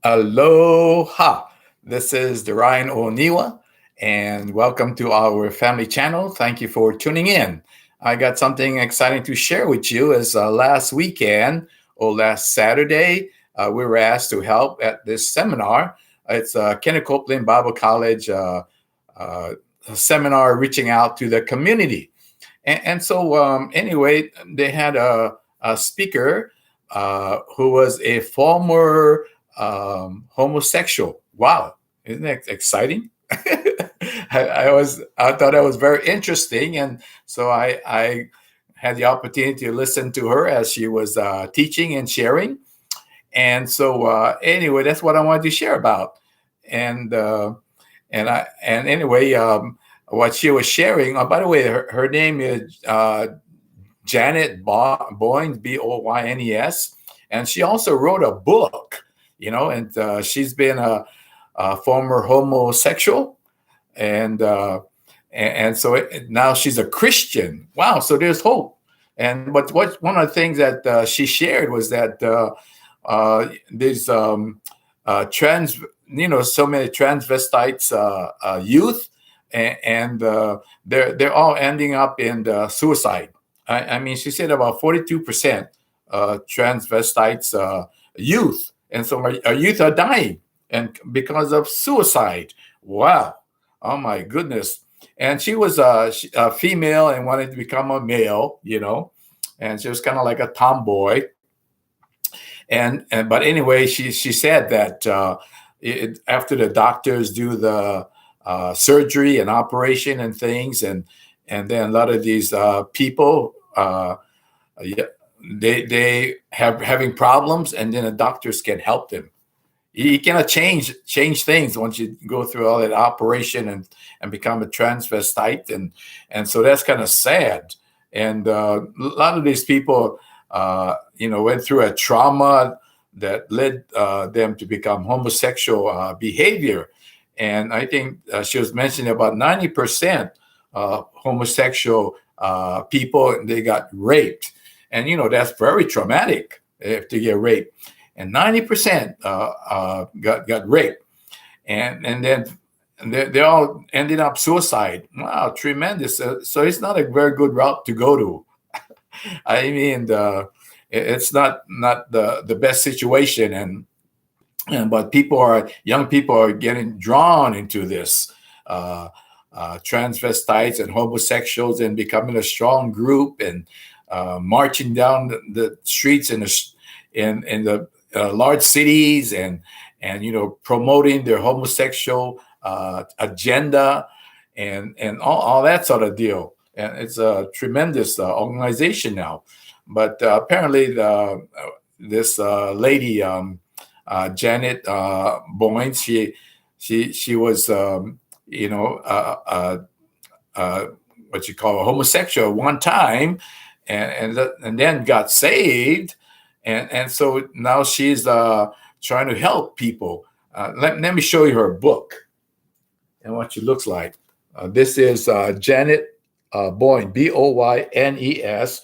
Aloha. This is Darian Oniwa, and welcome to our family channel. Thank you for tuning in. I got something exciting to share with you. As last weekend or last Saturday, we were asked to help at this seminar. It's Kenneth Copeland Bible College uh, seminar reaching out to the community. Anyway, they had a speaker who was a former homosexual. Wow, isn't that exciting? I thought that was very interesting, and so I had the opportunity to listen to her as she was teaching and sharing. Anyway, that's what I wanted to share about. And anyway, what she was sharing. By the way, her name is Janet Boynes, Boynes, and she also wrote a book. And she's been a former homosexual, and now she's a Christian. Wow! So there's hope. And but what one of the things that she shared was that there's trans, so many transvestites youth, and they're all ending up in suicide. I mean, she said about 42% transvestites youth, and so our youth are dying, and because of suicide. Wow! Oh my goodness! And she was a female and wanted to become a male, and she was kind of like a tomboy. And but anyway, she said that after the doctors do the surgery and operation and things, and then a lot of these people, yeah, they have having problems, and then the doctors can help them. You cannot change things once you go through all that operation and become a transvestite, and so that's kind of sad. And a lot of these people, went through a trauma that led them to become homosexual behavior. And I think she was mentioning about 90% homosexual people, they got raped. And, that's very traumatic if to get raped. And 90% got raped. And then they all ended up suicide. Wow, tremendous. So it's not a very good route to go to. I mean, it's not the best situation, but young people are getting drawn into this transvestites and homosexuals, and becoming a strong group, and marching down the streets in the large cities, and promoting their homosexual agenda, and all that sort of deal. And it's a tremendous organization now. But apparently, this lady, Janet Boynes, she was, what you call a homosexual at one time, and then got saved, and so now she's trying to help people. Let me show you her book and what she looks like. This is Janet Boynes, Boynes,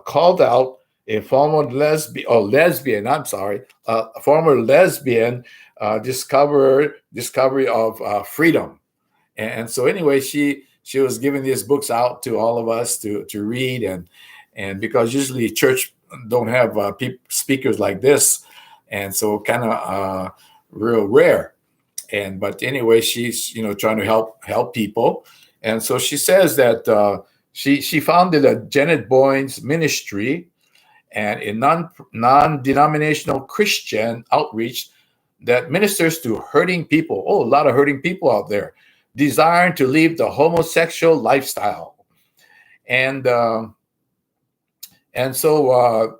called out a former lesbian. I'm sorry, former lesbian discovery of freedom. And so anyway, she was giving these books out to all of us to read, and because usually church don't have speakers like this, and so kind of real rare. But anyway, she's trying to help people, and so she says that she founded a Janet Boynes ministry and a non-denominational Christian outreach that ministers to hurting people. Oh, a lot of hurting people out there, desiring to leave the homosexual lifestyle, and so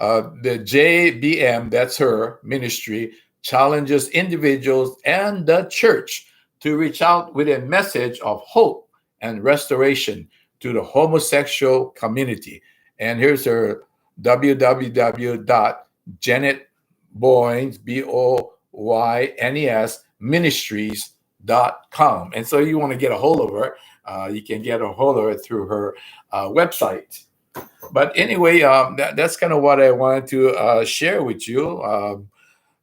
the JBM, that's her ministry, challenges individuals and the church to reach out with a message of hope and restoration to the homosexual community. And here's her www.janetboynes, Boynes, ministries.com. And so you want to get a hold of her, you can get a hold of her through her website. But anyway, that's kind of what I wanted to share with you.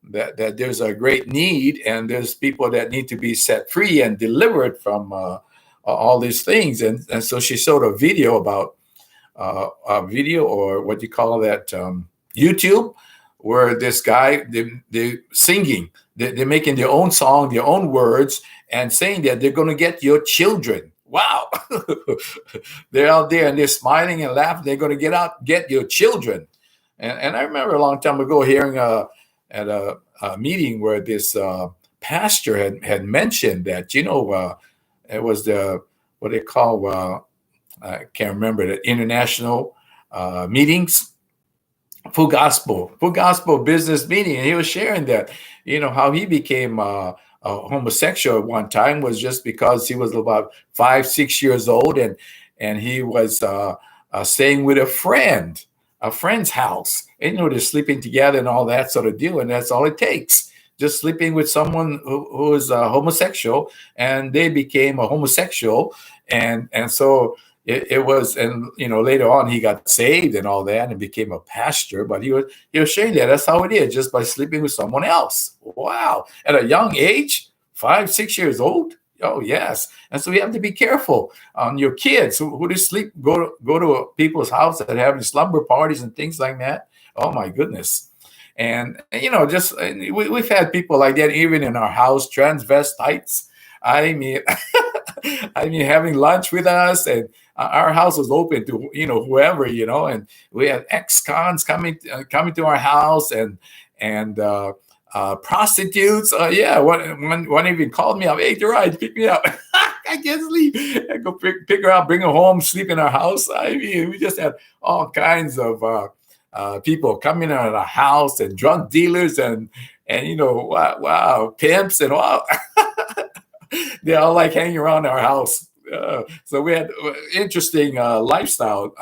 that there's a great need, and there's people that need to be set free and delivered from all these things. And so she showed a video about a video, or what you call that, YouTube, where this guy, they singing, they're making their own song, their own words, and saying that they're going to get your children. Wow. They're out there and they're smiling and laughing. They're going to get your children. And I remember a long time ago hearing at a meeting where this pastor had mentioned that, it was what they call, I can't remember, the international meetings, full gospel business meeting. And he was sharing that, how he became a homosexual at one time was just because he was about 5-6 years old, and he was staying with a friend's house. And, they're sleeping together and all that sort of deal. And that's all it takes. Just sleeping with someone who is homosexual, and they became a homosexual. And so it was, and later on he got saved and all that and became a pastor. But he was sharing that's how it is, just by sleeping with someone else. Wow. At a young age, 5-6 years old. Oh, yes. And so you have to be careful on your kids who do sleep, go to people's house that are having slumber parties and things like that. Oh, my goodness. And, just we've had people like that even in our house, transvestites. I mean, having lunch with us, and our house was open to, whoever, and we had ex-cons coming to our house, and prostitutes. One even called me up. Hey, Gerard, pick me up. I can't sleep. I go pick her up, bring her home, sleep in our house. I mean, we just had all kinds of people coming out of the house, and drug dealers, and wow, pimps, and wow. They all like hanging around our house. So we had interesting lifestyle.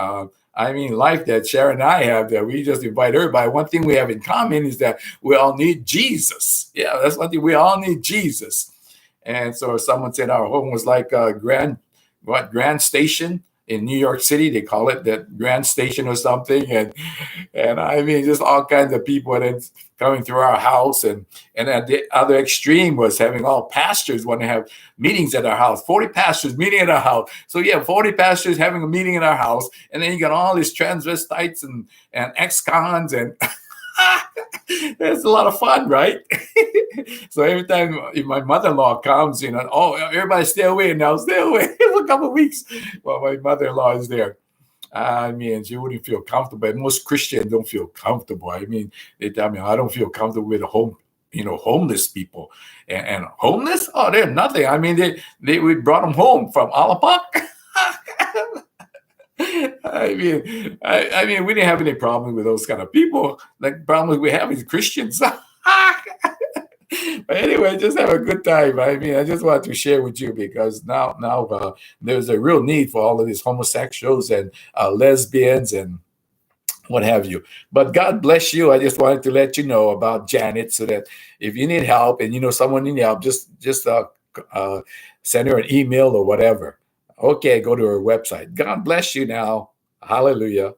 Life that Sharon and I have, that we just invite everybody. One thing we have in common is that we all need Jesus. Yeah, that's one thing. We all need Jesus. And so someone said our home was like a Grand Station in New York City. They call it that Grand Station or something. And just all kinds of people that coming through our house. And at the other extreme was having all pastors want to have meetings at our house. 40 pastors meeting at our house. So you have 40 pastors having a meeting in our house. And then you got all these transvestites and ex-cons, and it's a lot of fun, right? So every time my mother-in-law comes, everybody stay away now, stay away for a couple of weeks while my mother-in-law is there. She wouldn't feel comfortable. Most Christians don't feel comfortable. They tell me, I don't feel comfortable with homeless people. And homeless? Oh, they're nothing. We brought them home from Alapak. We didn't have any problem with those kind of people. Like, problems we have with Christians. But anyway, just have a good time. I just wanted to share with you, because now there's a real need for all of these homosexuals and lesbians and what have you. But God bless you. I just wanted to let you know about Janet, so that if you need help and someone need help, just send her an email or whatever. Okay, go to her website. God bless you now. Hallelujah.